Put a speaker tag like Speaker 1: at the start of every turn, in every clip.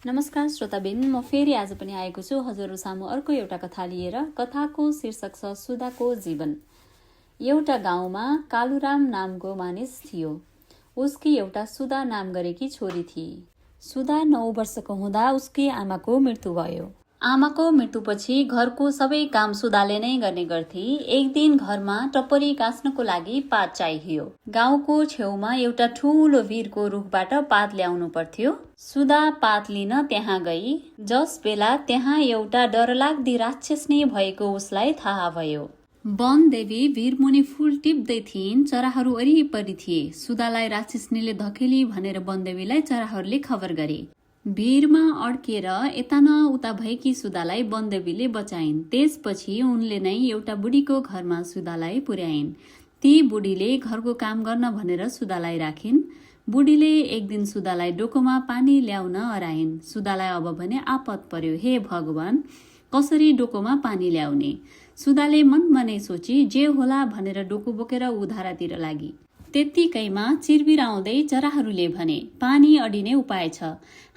Speaker 1: नमस्कार श्रोताबिन, म फेरि आज पनि आएको छु हजुरहरू सामु अर्को एउटा कथा लिएर। कथाको शीर्षक छ सुधाको जीवन। एउटा गाउँमा कालुराम नामको मानिस थियो। उसकी एउटा सुधा नाम गरेकी छोरी थिए। सुधा 9 वर्षको हुँदा उसकी आमाको मृत्यु भयो। आमाको मृत्युपछि घरको सबै काम सुधाले नै गर्ने गर्थे। एक दिन घरमा टप्परी गाँच्नको लागि पात चाहियो। गाउँको छेउमा एउटा ठूलो वीरको रुखबाट पात ल्याउनु पर्थ्यो। सुधा पात लिन त्यहाँ गई। जस बेला त्यहाँ एउटा डरलाग्दी राक्षस नै भएको उसलाई थाहा भयो। वनदेवी वीरमुनि फूल टिप्दै थिइन्। चराहरू वरिपरि थिए। सुधालाई राक्षसनीले धकेली भनेर वनदेवीलाई चराहरूले खबर गरे। भिरमा अड्केर यता न उता भएकी सुधालाई वनदेवीले बचाइन्। त्यसपछि उनले नै एउटा बुढीको घरमा सुधालाई पुर्याइन्। ती बुढीले घरको काम गर्न भनेर सुधालाई राखिन्। बुढीले एक दिन सुधालाई डोकोमा पानी ल्याउन अराइन्। सुधालाई अब भने आपत पर्यो। हे भगवान, कसरी डोकोमा पानी ल्याउने? सुधाले मनमा नै सोची जे होला भनेर डोको बोकेर उधारातिर लागि। त्यत्तिकैमा चिरबिराउँदै चराहरूले भने, पानी अडिने उपाय छ।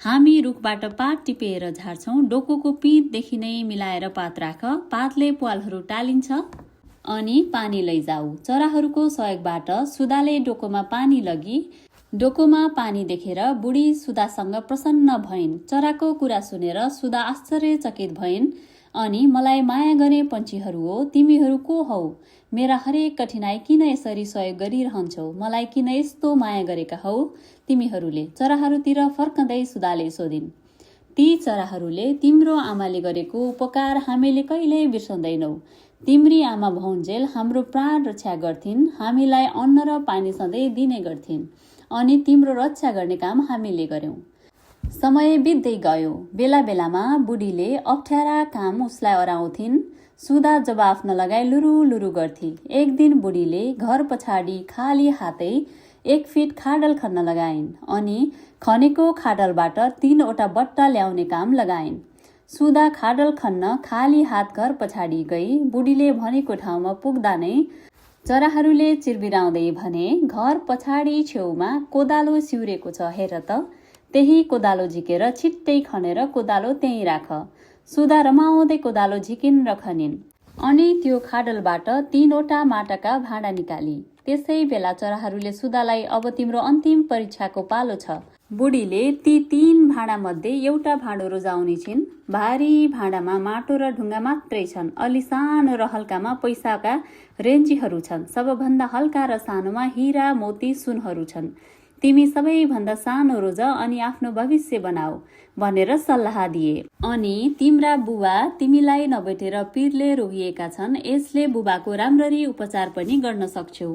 Speaker 1: हामी रुखबाट पात टिपेर झार्छौं। डोकोको पिँधदेखि नै मिलाएर पात राख। पातले प्वालहरू टालिन्छ अनि पानी लैजाऊ। चराहरूको सहयोगबाट सुधाले डोकोमा पानी लगी। डोकोमा पानी देखेर बुढी सुधासँग प्रसन्न भइन्। चराको कुरा सुनेर सुधा आश्चर्यचकित भइन् अनि मलाई माया गर्ने पन्छीहरू हो, तिमीहरू को हौ? मेरा हरेक कठिनाई किन यसरी सहयोग गरिरहन्छौ? मलाई किन यस्तो माया गरेका हौ तिमीहरूले? चराहरूतिर फर्कँदै सुधाले सोधिन्। ती चराहरूले, तिम्रो आमाले गरेको उपकार हामीले कहिल्यै बिर्सँदैनौ। तिम्री आमा भौन्जेल हाम्रो प्राण रक्षा गर्थिन्। हामीलाई अन्न र पानी सधैँ दिने गर्थिन् अनि तिम्रो रक्षा गर्ने काम हामीले गर्यौं। समय बित्दै गयो। बेला बेलामा बुढीले अप्ठ्यारा काम उसलाई अराउँथिन्। सुधा जवाफ नलगाई लुरु लुरु गर्थे। एक दिन बुढीले घर पछाडि खाली हातै 1 फिट खाडल खन्न लगाइन् अनि खनेको खाडलबाट 3वटा बट्टा ल्याउने काम लगाइन्। सुधा खाडल खन्न खाली हात घर पछाडि गई। बुढीले भनेको ठाउँमा पुग्दा नै चराहरूले चिरबिराउँदै भने, घर पछाडि छेउमा कोदालो सिउरेको छ, हेर त। त्यही कोदालो झिकेर छिट्टै खनेर कोदालो त्यहीँ राख। सुधा रमाउँदै कोदालो झिकिन् र खनिन् अनि त्यो खाडलबाट 3वटा माटाका भाँडा निकाली। त्यसै बेला चराहरूले सुधालाई, अब तिम्रो अन्तिम परीक्षाको पालो छ। बुढीले ती 3 भाँडा मध्ये एउटा भाँडो रोजाउने छिन्। भारी भाँडामा माटो र ढुङ्गा मात्रै छन्। अलि सानो र हल्कामा पैसाका रेन्जीहरू छन्। सबभन्दा हल्का र सानोमा हिरा मोती सुनहरू छन्। तिमी सबैभन्दा सानो रोज अनि आफ्नो भविष्य बनाऊ भनेर सल्लाह दिए। अनि तिम्रा बुबा तिमीलाई नभेटेर पीरले रोगिएका छन्। यसले बुबाको राम्ररी उपचार पनि गर्न सक्छौ।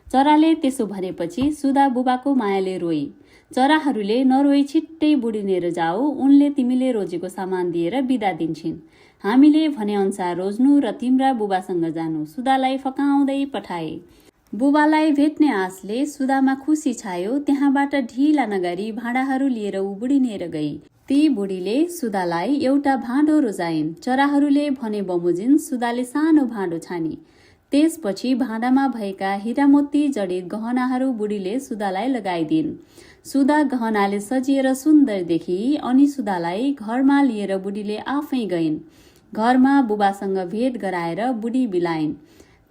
Speaker 1: चराले त्यसो भनेपछि सुधा बुबाको मायाले रोई। चराहरूले, नरोई, छिट्टै बुढिनेर जाऊ। उनले तिमीले रोजेको सामान दिएर बिदा दिन्छन्। हामीले भने अनुसार रोज्नु र तिम्रा बुबासँग जानु। सुधालाई फकाउँदै पठाए। बुबालाई भेट्ने आशले सुधामा खुसी छायो। त्यहाँबाट ढिला नगरी भाँडाहरू लिएर ऊ बुढिनेर गई। ती बुढीले सुधालाई एउटा भाँडो रोजाइन्। चराहरूले भने बमोजिन्। सुधाले सानो भाँडो छानी। त्यसपछि भाँडामा भएका हिरामोती जडित गहनाहरू बुढीले सुधालाई लगाइदिन्। सुधा गहनाले सजिएर सुन्दर देखी अनि सुधालाई घरमा लिएर बुढीले आफै गइन्। घरमा बुबासँग भेट गराएर बुढी बिलाइन्।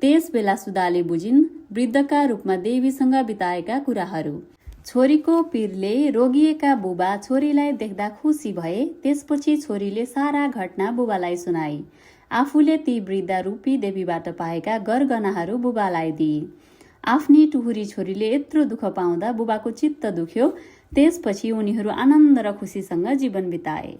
Speaker 1: त्यस बेला सुधाले बुझिन् वृद्धका रूपमा देवीसँग बिताएका कुराहरू। छोरीको पीरले रोगिएका बुबा छोरीलाई देख्दा खुसी भए। त्यसपछि छोरीले सारा घटना बुबालाई सुनाई। आफूले ती वृद्ध रूपी देवीबाट पाएका गरगहनाहरू बुबालाई दिए। आफ्नी टुहुरी छोरीले यत्रो दुःख पाउँदा बुबाको चित्त दुख्यो। त्यसपछि उनीहरू आनन्द र खुसीसँग जीवन बिताए।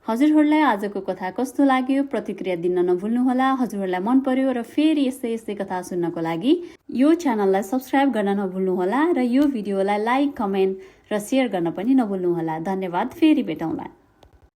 Speaker 1: हजुरहरूलाई आजको कथा कस्तो लाग्यो प्रतिक्रिया दिन नभुल्नुहोला। हजुरहरूलाई मन पर्यो र फेरि यस्तै कथा सुन्नको लागि यो च्यानललाई सब्स्क्राइब गर्न नभुल्नुहोला र यो भिडियोलाई लाइक, कमेन्ट र सेयर गर्न पनि नभुल्नुहोला। धन्यवाद। फेरि भेटौँला।